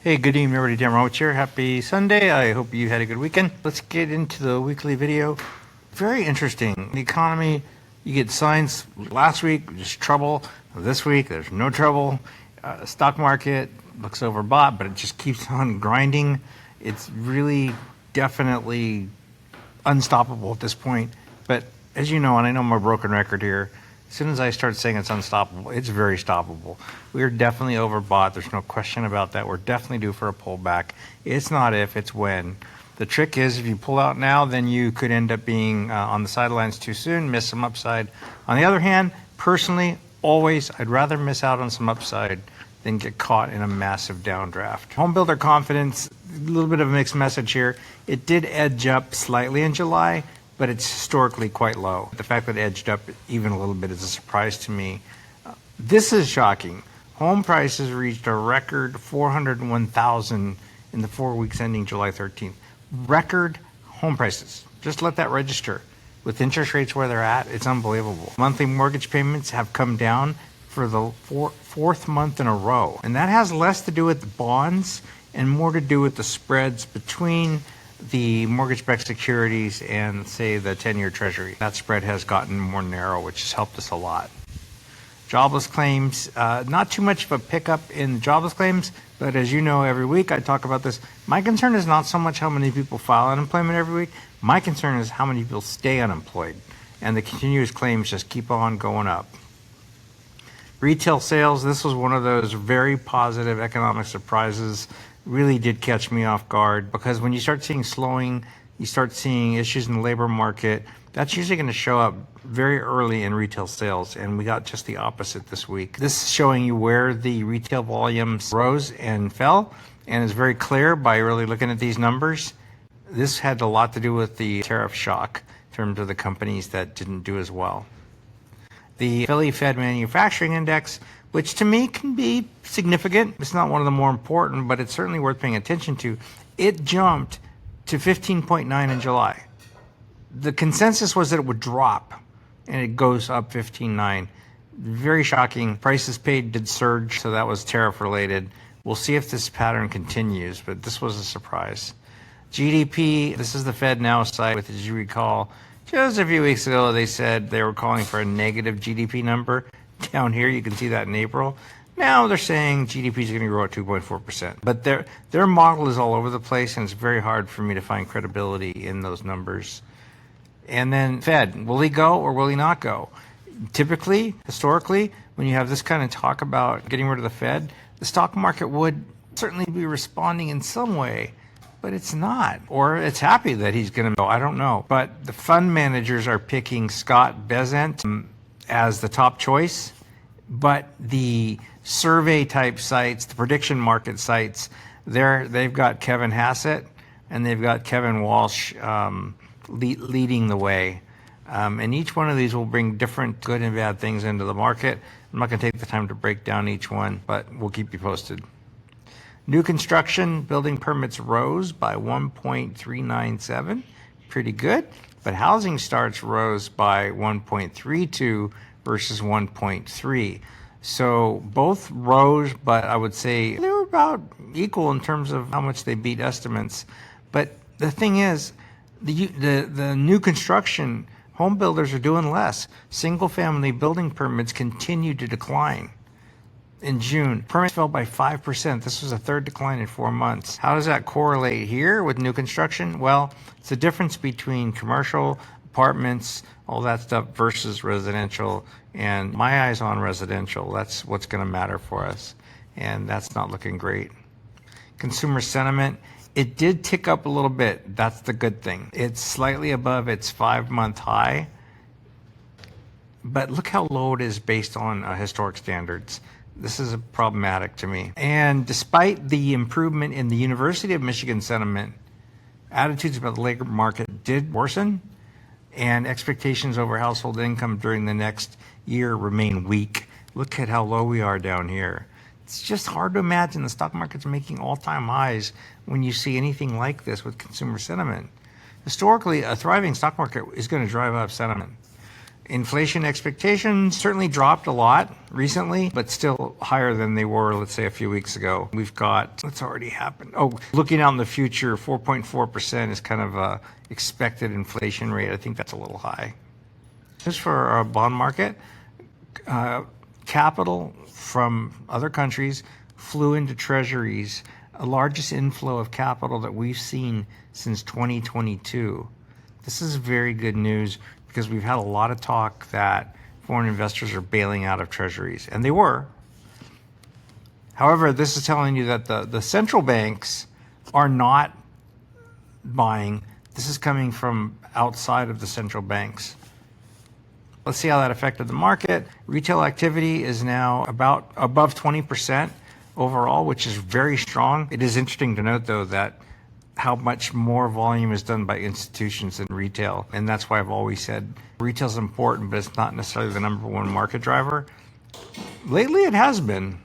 Hey, good evening, everybody. Dan Roach here. Happy Sunday. I hope you had a good weekend. Let's get into the weekly video. Very interesting. The economy, you get signs last week, just trouble. This week, there's no trouble. Stock market looks overbought, but it just keeps on grinding. It's really definitely unstoppable at this point. But as you know, and I know I'm a broken record here, as soon as I start saying it's unstoppable, it's very stoppable. We are definitely overbought. There's no question about that. We're definitely due for a pullback. It's not if, it's when. The trick is if you pull out now, then you could end up being on the sidelines too soon, miss some upside. On the other hand, personally, always, I'd rather miss out on some upside than get caught in a massive downdraft. Home builder confidence, a little bit of a mixed message here. It did edge up slightly in July, but it's historically quite low. The fact that it edged up even a little bit is a surprise to me. This is shocking. Home prices reached a record 401,000 in the 4 weeks ending July 13th. Record home prices. Just let that register. With interest rates where they're at, it's unbelievable. Monthly mortgage payments have come down for the fourth month in a row. And that has less to do with the bonds and more to do with the spreads between the mortgage-backed securities and, say, the 10-year Treasury. That spread has gotten more narrow, which has helped us a lot. Jobless claims, not too much of a pickup in jobless claims, but as you know, every week I talk about this. My concern is not so much how many people file unemployment every week. My concern is how many people stay unemployed, and the continuous claims just keep on going up. Retail sales, this was one of those very positive economic surprises. Really did catch me off guard, because when you start seeing slowing, you start seeing issues in the labor market, that's usually going to show up very early in retail sales, and we got just the opposite this week. This is showing you where the retail volumes rose and fell, and it's very clear by really looking at these numbers. This had a lot to do with the tariff shock in terms of the companies that didn't do as well. The Philly Fed Manufacturing Index, which to me can be significant. It's not one of the more important, but it's certainly worth paying attention to. It jumped to 15.9 in July. The consensus was that it would drop, and it goes up 15.9. Very shocking. Prices paid did surge, so that was tariff related. We'll see if this pattern continues, but this was a surprise. GDP, this is the Fed Now site, which, as you recall, just a few weeks ago, they said they were calling for a negative GDP number. Down here, you can see that in April. Now they're saying GDP is going to grow at 2.4%. But their model is all over the place, and it's very hard for me to find credibility in those numbers. And then Fed, will he go or will he not go? Typically, historically, when you have this kind of talk about getting rid of the Fed, the stock market would certainly be responding in some way. But it's not, or it's happy that he's going to go. I don't know. But the fund managers are picking Scott Bessent as the top choice. But the survey type sites, the prediction market sites, they've got Kevin Hassett and they've got Kevin Walsh leading the way. And each one of these will bring different good and bad things into the market. I'm not going to take the time to break down each one, but we'll keep you posted. New construction building permits rose by 1.397, pretty good, but housing starts rose by 1.32 versus 1.3. So both rose, but I would say they were about equal in terms of how much they beat estimates. But the thing is, the new construction, home builders are doing less. Single family building permits continue to decline. In June, permits fell by 5%. This was a third decline in 4 months. How does that correlate here with new construction? Well, it's the difference between commercial, apartments, all that stuff versus residential. And my eyes on residential. That's what's going to matter for us. And that's not looking great. Consumer sentiment, it did tick up a little bit. That's the good thing. It's slightly above its 5-month high. But look how low it is based on historic standards. This is problematic to me. And despite the improvement in the University of Michigan sentiment, attitudes about the labor market did worsen, and expectations over household income during the next year remain weak. Look at how low we are down here. It's just hard to imagine the stock market's making all-time highs when you see anything like this with consumer sentiment. Historically, a thriving stock market is going to drive up sentiment. Inflation expectations certainly dropped a lot recently, but still higher than they were, let's say, a few weeks ago. We've got what's already happened. Oh, looking out in the future, 4.4% is kind of a expected inflation rate. I think that's a little high. Just for our bond market, capital from other countries flew into treasuries, a largest inflow of capital that we've seen since 2022. This is very good news because we've had a lot of talk that foreign investors are bailing out of treasuries, and they were. However, this is telling you that the central banks are not buying. This is coming from outside of the central banks. Let's see how that affected the market. Retail activity is now about above 20% overall, which is very strong. It is interesting to note, though, that how much more volume is done by institutions than retail. And that's why I've always said retail is important, but it's not necessarily the number one market driver. Lately, it has been.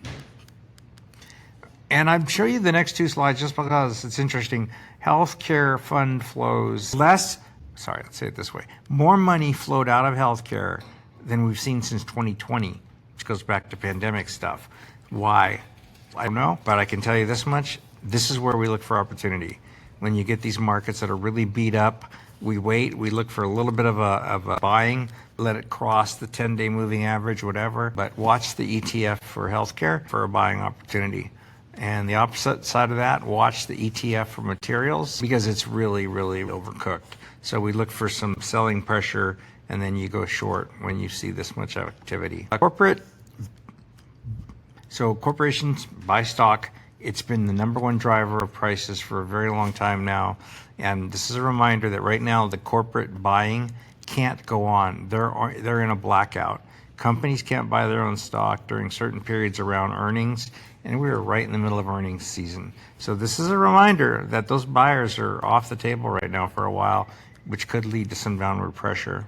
And I'll show you the next two slides just because it's interesting. Healthcare fund flows let's say it this way. More money flowed out of healthcare than we've seen since 2020, which goes back to pandemic stuff. Why? I don't know, but I can tell you this much. This is where we look for opportunity. When you get these markets that are really beat up, we wait, we look for a little bit of a buying, let it cross the 10-day moving average, whatever, but watch the ETF for healthcare for a buying opportunity. And the opposite side of that, watch the ETF for materials because it's really, really overcooked. So we look for some selling pressure and then you go short when you see this much activity. Corporations buy stock. It's been the number one driver of prices for a very long time now. And this is a reminder that right now the corporate buying can't go on. They're in a blackout. Companies can't buy their own stock during certain periods around earnings, and we are right in the middle of earnings season. So this is a reminder that those buyers are off the table right now for a while, which could lead to some downward pressure.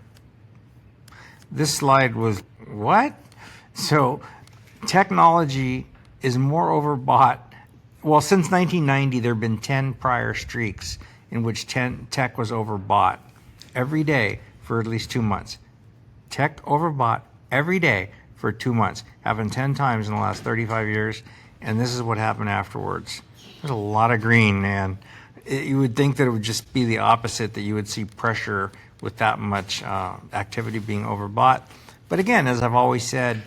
This slide was what? So technology is more overbought. Well, since 1990, there have been 10 prior streaks in which tech was overbought every day for at least 2 months. Tech overbought every day for 2 months, happened 10 times in the last 35 years, and this is what happened afterwards. There's a lot of green, man. You would think that it would just be the opposite, that you would see pressure with that much activity being overbought. But again, as I've always said,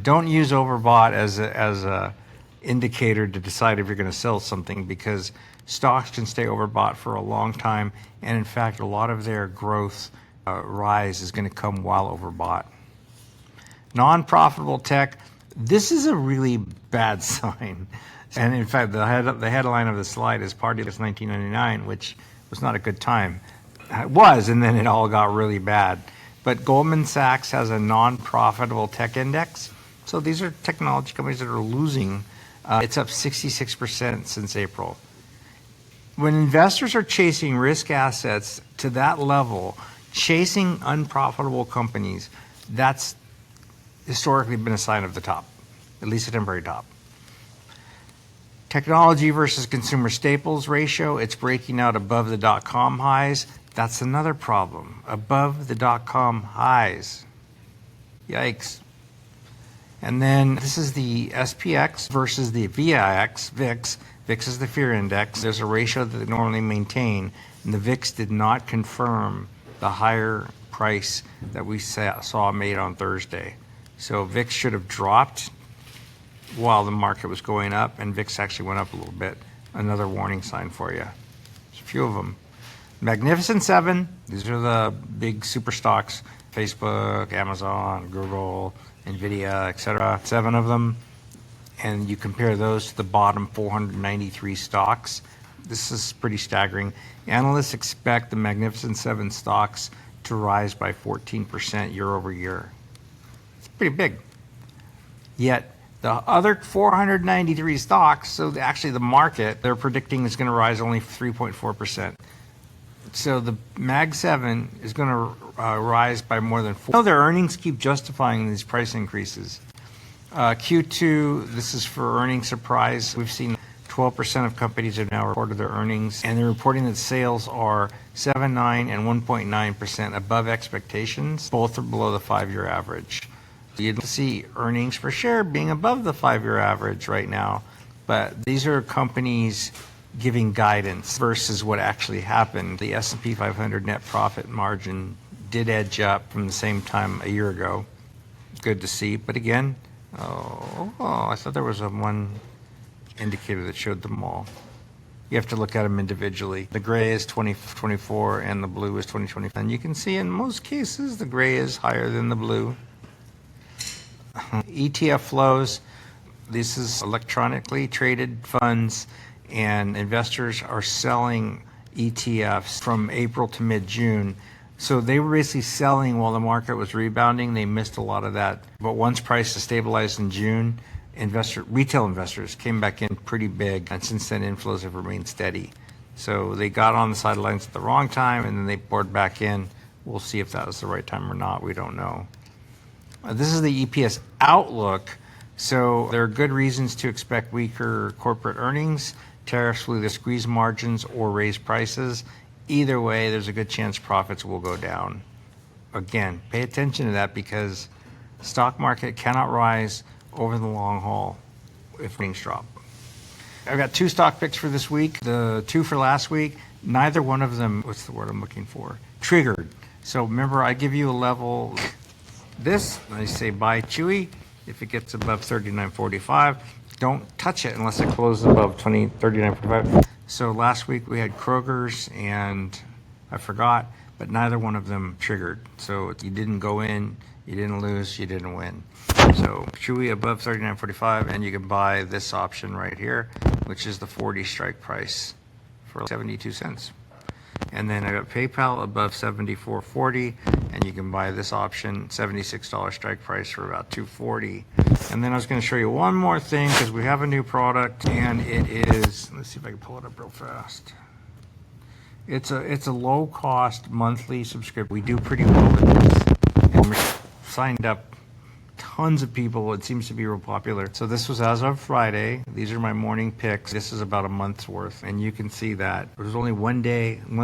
don't use overbought as a indicator to decide if you're going to sell something, because stocks can stay overbought for a long time, and in fact a lot of their growth rise is going to come while overbought. Non-profitable tech, this is a really bad sign. And in fact, the headline of the slide is Partyless 1999, which was not a good time. It was, and then it all got really bad. But Goldman Sachs has a non-profitable tech index. So these are technology companies that are losing. It's up 66% since April. When investors are chasing risk assets to that level, chasing unprofitable companies, that's historically been a sign of the top, at least a temporary top. Technology versus consumer staples ratio, it's breaking out above the dot-com highs. That's another problem, above the dot-com highs. Yikes. And then this is the SPX versus the VIX. VIX is the fear index. There's a ratio that they normally maintain, and the VIX did not confirm the higher price that we saw made on Thursday. So VIX should have dropped while the market was going up, and VIX actually went up a little bit. Another warning sign for you. There's a few of them. Magnificent Seven, these are the big super stocks, Facebook, Amazon, Google, NVIDIA, etc. 7 of them. And you compare those to the bottom 493 stocks. This is pretty staggering. Analysts expect the Magnificent Seven stocks to rise by 14% year over year. It's pretty big. Yet the other 493 stocks, so actually the market, they're predicting is going to rise only 3.4%. So the Mag 7 is going to rise by more than 4%. Their earnings keep justifying these price increases. Q2, this is for earnings surprise. We've seen 12% of companies have now reported their earnings, and they're reporting that sales are 7.9 and 1.9% above expectations. Both are below the 5-year average. You'd see earnings per share being above the 5-year average right now, but these are companies giving guidance versus what actually happened. The S&P 500 net profit margin did edge up from the same time a year ago. Good to see, but again, I thought there was one indicator that showed them all. You have to look at them individually. The gray is 2024 and the blue is 2025. And you can see in most cases the gray is higher than the blue. ETF flows, this is electronically traded funds, and investors are selling ETFs from April to mid-June. So they were basically selling while the market was rebounding. They missed a lot of that. But once prices stabilized in June, retail investors came back in pretty big, and since then inflows have remained steady. So they got on the sidelines at the wrong time, and then they poured back in. We'll see if that was the right time or not. We don't know. This is the EPS outlook. So there are good reasons to expect weaker corporate earnings. Tariffs will either squeeze margins or raise prices. Either way, there's a good chance profits will go down. Again, pay attention to that because the stock market cannot rise over the long haul if earnings drop. I've got 2 stock picks for this week. The 2 for last week, neither one of them, what's the word I'm looking for? Triggered. So remember, I give you a level, this, I say buy Chewy. If it gets above 39.45, don't touch it unless it closes above 39.45. So last week we had Kroger's and I forgot, but neither one of them triggered. So you didn't go in, you didn't lose, you didn't win. So Chewy above 39.45, and you can buy this option right here, which is the 40 strike price for 72 cents. And then I got PayPal above 74.40, and you can buy this option, $76 strike price for about $2.40. And then I was going to show you one more thing because we have a new product, and it is, let's see if I can pull it up real fast. It's a low cost monthly subscription. We do pretty well with this, and we're signed up tons of people. It seems to be real popular. So this was as of Friday. These are my morning picks. This is about a month's worth, and you can see that there's only one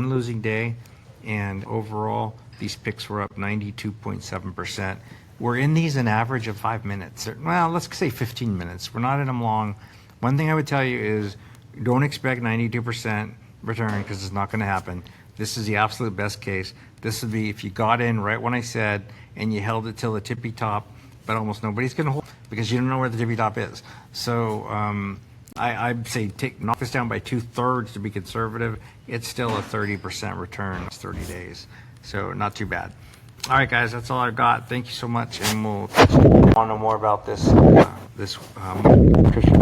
losing day, and overall these picks were up 92.7%. We're in these an average of 5 minutes. Well, let's say 15 minutes. We're not in them long. One thing I would tell you is don't expect 92% return because it's not going to happen. This is the absolute best case. This would be if you got in right when I said and you held it till the tippy top, but almost nobody's going to hold because you don't know where the tippy top is. So I'd say knock this down by 2/3 to be conservative. It's still a 30% return. It's 30 days. So not too bad. All right, guys, that's all I've got. Thank you so much, and we'll want to know more about this nutrition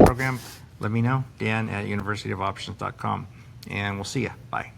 program. Let me know, Dan at universityofoptions.com, and we'll see you. Bye.